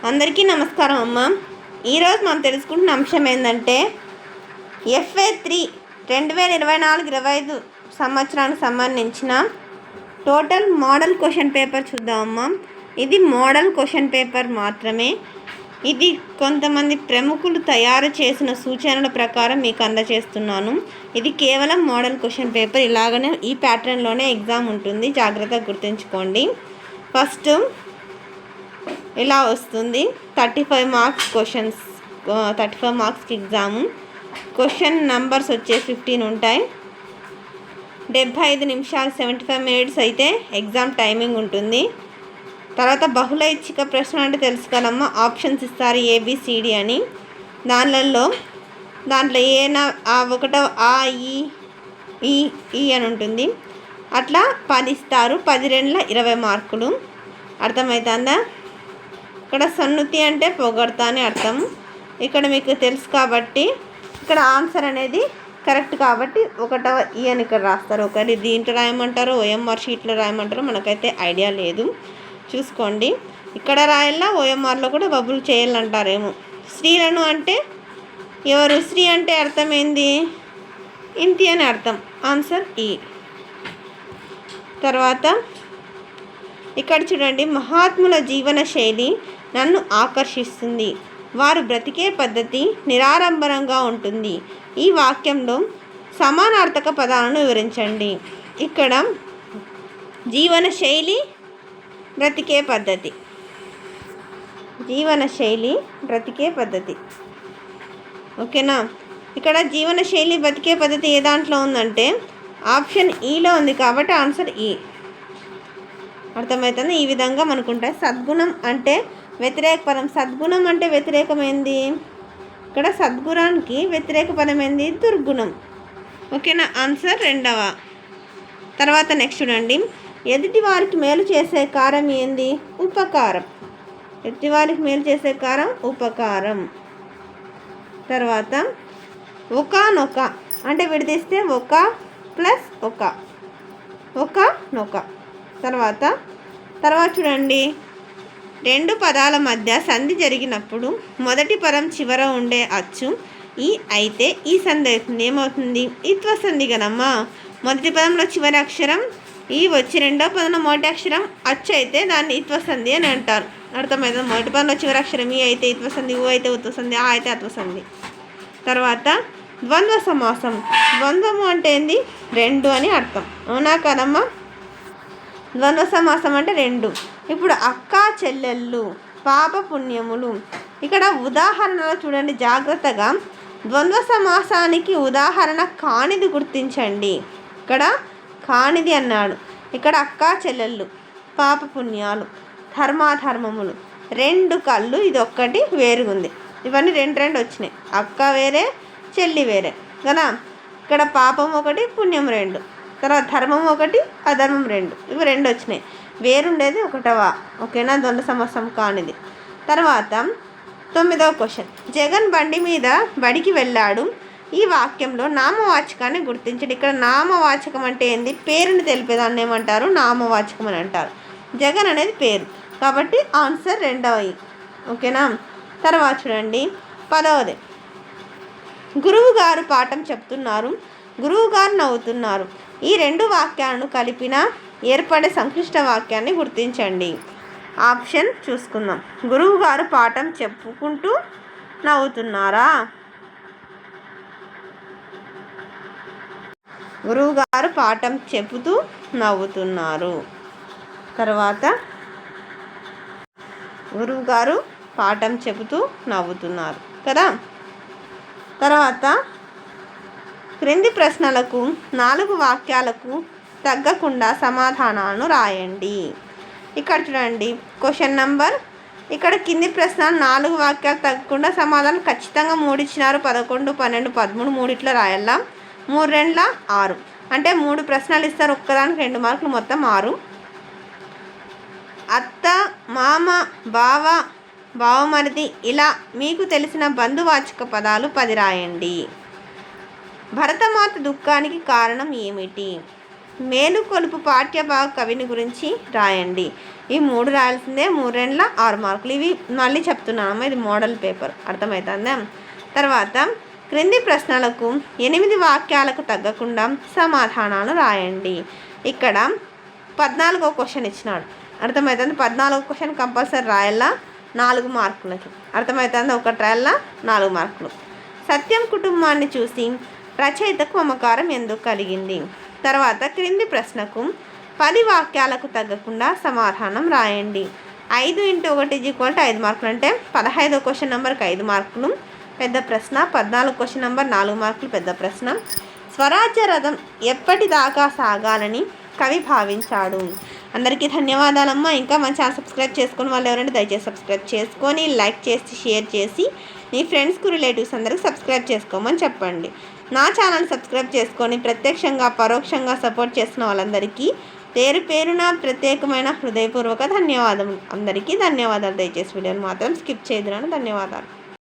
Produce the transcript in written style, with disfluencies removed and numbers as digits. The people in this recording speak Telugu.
అందరికీ నమస్కారం అమ్మ. ఈరోజు మనం తెలుసుకుంటున్న అంశం ఏంటంటే FA3 2024-25 సంవత్సరానికి సంబంధించిన టోటల్ మోడల్ క్వశ్చన్ పేపర్ చూద్దామమ్మా. ఇది మోడల్ క్వశ్చన్ పేపర్ మాత్రమే. ఇది కొంతమంది ప్రముఖులు తయారు చేసిన సూచనల ప్రకారం మీకు అందజేస్తున్నాను. ఇది కేవలం మోడల్ క్వశ్చన్ పేపర్. ఇలాగనే ఈ ప్యాటర్న్లోనే ఎగ్జామ్ ఉంటుంది, జాగ్రత్తగా గుర్తుంచుకోండి. ఫస్ట్ ఇలా వస్తుంది 35 మార్క్స్ క్వశ్చన్స్, 35 మార్క్స్కి ఎగ్జాము. క్వశ్చన్ నంబర్స్ వచ్చేసి 15 ఉంటాయి. 75 నిమిషాలు 75 మినిట్స్ అయితే ఎగ్జామ్ టైమింగ్ ఉంటుంది. తర్వాత బహుళ ఐచ్ఛిక ప్రశ్న అంటే తెలుసు కదమ్మా, ఆప్షన్స్ ఇస్తారు ABCD అని. దాంట్లో ఏనా ఒకటో ఆ ఈ అని ఉంటుంది. అట్లా 10 ఇస్తారు. 10 2 20 మార్కులు. అర్థమవుతుందా? ఇక్కడ సన్నుతి అంటే పొగడతా అని అర్థం. ఇక్కడ మీకు తెలుసు కాబట్టి ఇక్కడ ఆన్సర్ అనేది కరెక్ట్ కాబట్టి ఒకటవ ఈ అని ఇక్కడ రాస్తారు. ఒకటి దీంట్లో రాయమంటారు, OMR షీట్లో రాయమంటారు, మనకైతే ఐడియా లేదు, చూసుకోండి. ఇక్కడ రాయాలా, OMRలో కూడా బబుల్ చేయాలంటారేమో. స్త్రీలను అంటే ఎవరు? స్త్రీ అంటే అర్థం ఏంది? ఇంటి అని అర్థం. ఆన్సర్ ఈ. తర్వాత ఇక్కడ చూడండి, మహాత్ముల జీవన శైలి నన్ను ఆకర్షిస్తుంది, వారు బ్రతికే పద్ధతి నిరాడంబరంగా ఉంటుంది. ఈ వాక్యంలో సమానార్థక పదాలను వివరించండి. ఇక్కడ జీవన శైలి, బ్రతికే పద్ధతి, జీవన శైలి, బ్రతికే పద్ధతి. ఓకేనా? ఇక్కడ జీవన శైలి, బ్రతికే పద్ధతి ఏ దాంట్లో ఉందంటే ఆప్షన్ ఈలో ఉంది కాబట్టి ఆన్సర్ ఈ. అర్థమవుతుంది? ఈ విధంగా మనకుంటాయి. సద్గుణం అంటే వ్యతిరేక పదం. సద్గుణం అంటే వ్యతిరేకమైంది. ఇక్కడ సద్గుణానికి వ్యతిరేక పదం ఏంది? దుర్గుణం. ఓకేనా? ఆన్సర్ రెండవ. తర్వాత నెక్స్ట్ చూడండి, ఎదుటి వారికి మేలు చేసే కారం ఏంది? ఉపకారం. ఎదుటి వారికి మేలు చేసే కారం ఉపకారం. తర్వాత ఒకనొక అంటే విడదీస్తే ఒక ప్లస్ ఒక నొక. తర్వాత చూడండి, రెండు పదాల మధ్య సంధి జరిగినప్పుడు మొదటి పదం చివర ఉండే అచ్చు ఈ అయితే ఈ సంధి అవుతుంది. ఏమవుతుంది? ఇత్వ సంధి కదమ్మా. మొదటి పదంలో చివరి అక్షరం ఈ వచ్చి రెండో పదంలో మొదటి అక్షరం అచ్చు అయితే దాన్ని ఇత్వ సంధి అని అంటారు. అర్థమవుతుంది? మొదటి పదంలో చివరి అక్షరం ఈ అయితే ఇత్వ సంధి, ఊ అయితే ఉత్వ సంధి, ఆ అయితే అత్వ సంధి. తర్వాత ద్వంద్వ సమాసం. ద్వంద్వము అంటే ఏంది? రెండు అని అర్థం. అవునా కదమ్మా? ద్వంద్వ సమాసం అంటే రెండు. ఇప్పుడు అక్క చెల్లెళ్ళు, పాప పుణ్యములు. ఇక్కడ ఉదాహరణలో చూడండి జాగ్రత్తగా. ద్వంద్వ సమాసానికి ఉదాహరణ కానిది గుర్తించండి. ఇక్కడ కానిది అన్నాడు. ఇక్కడ అక్క చెల్లెళ్ళు, పాప పుణ్యాలు, ధర్మాధర్మములు, రెండు కళ్ళు, ఇది ఒక్కటి వేరుగుంది. ఇవన్నీ రెండు వచ్చినాయి. అక్క వేరే, చెల్లి వేరే కదా. ఇక్కడ పాపం ఒకటి, పుణ్యం రెండు. తర్వాత ధర్మం ఒకటి, అధర్మం రెండు. ఇవి రెండు వచ్చినాయి. వేరుండేది ఒకటవ. ఓకేనా? ద్వంద్వ సమాసం కానిది. తర్వాత 9వ క్వశ్చన్, జగన్ బండి మీద బడికి వెళ్ళాడు. ఈ వాక్యంలో నామవాచకాన్ని గుర్తించండి. ఇక్కడ నామవాచకం అంటే ఏంది? పేరుని తెలిపేదాన్ని ఏమంటారు? నామవాచకం అని అంటారు. జగన్ అనేది పేరు కాబట్టి ఆన్సర్ రెండవ. ఓకేనా? తర్వాత చూడండి 10వది, గురువు గారు పాఠం చెప్తున్నారు, గురువు గారు నవ్వుతున్నారు. ఈ రెండు వాక్యాలను కలిపిన ఏర్పడే సంక్లిష్ట వాక్యాన్ని గుర్తించండి. ఆప్షన్ చూసుకుందాం. గురువు గారు పాఠం చెప్పుకుంటూ నవ్వుతున్నారా? గురువు గారు పాఠం చెబుతూ నవ్వుతున్నారు. తర్వాత గురువు గారు పాఠం చెబుతూ నవ్వుతున్నారు కదా. తర్వాత క్రింది ప్రశ్నలకు 4 వాక్యాలకు తగ్గకుండా సమాధానాలను రాయండి. ఇక్కడ చూడండి క్వశ్చన్ నంబర్, ఇక్కడ కింది ప్రశ్న 4 వాక్యాలు తగ్గకుండా సమాధానం ఖచ్చితంగా 3 ఇచ్చినారు. 11, 12, 13 మూడిట్లో రాయాలా. 3 2 6 అంటే 3 ప్రశ్నలు ఇస్తారు. ఒక్కదానికి 2 మార్కులు, మొత్తం 6. అత్త, మామ, బావ, బావమరిది ఇలా మీకు తెలిసిన బంధువాచక పదాలు 10 రాయండి. భరతమాత దుఃఖానికి కారణం ఏమిటి? మేలుకొలుపు పాఠ్యభాగ కవిని గురించి రాయండి. ఈ 3 రాయాల్సిందే. 3 రెండ్ల 6 మార్కులు. ఇవి మళ్ళీ చెప్తున్నానమ్మా, ఇది మోడల్ పేపర్, అర్థమవుతుందా? తర్వాత క్రింది ప్రశ్నలకు 8 వాక్యాలకు తగ్గకుండా సమాధానాలు రాయండి. ఇక్కడ 14వ క్వశ్చన్ ఇచ్చినాడు, అర్థమవుతుంది. 14వ క్వశ్చన్ కంపల్సరీ రాయాలా 4 మార్కులకి, అర్థమవుతుంది. ఒకటి రాయాలా 4 మార్కులు. సత్యం కుటుంబాన్ని చూసి రచయితకు మమకారం ఎందుకు కలిగింది? తర్వాత క్రింది ప్రశ్నకు 10 వాక్యాలకు తగ్గకుండా సమాధానం రాయండి. 5 × 1 = 5 మార్కులు అంటే 15వ క్వశ్చన్ నెంబర్కి 5 మార్కులు పెద్ద ప్రశ్న, 14 క్వశ్చన్ నెంబర్ 4 మార్కులు పెద్ద ప్రశ్న. స్వరాజ్య రథం ఎప్పటిదాకా సాగాలని కవి భావించాడు? అందరికీ ధన్యవాదాలమ్మా. ఇంకా మన ఛానల్ సబ్స్క్రైబ్ చేసుకుని వాళ్ళు ఎవరంటే దయచేసి సబ్స్క్రైబ్ చేసుకొని లైక్ చేసి షేర్ చేసి మీ ఫ్రెండ్స్కు రిలేటివ్స్ అందరికి సబ్స్క్రైబ్ చేసుకోమని చెప్పండి. నా ఛానల్ సబ్స్క్రైబ్ చేసుకొని ప్రత్యక్షంగా పరోక్షంగా సపోర్ట్ చేసిన వాళ్ళందరికీ పేరు పేరున ప్రత్యేకమైన హృదయపూర్వక ధన్యవాదములు. అందరికీ ధన్యవాదాలు. దయచేసి వీడియోని మాత్రం స్కిప్ చేయదును. ధన్యవాదాలు.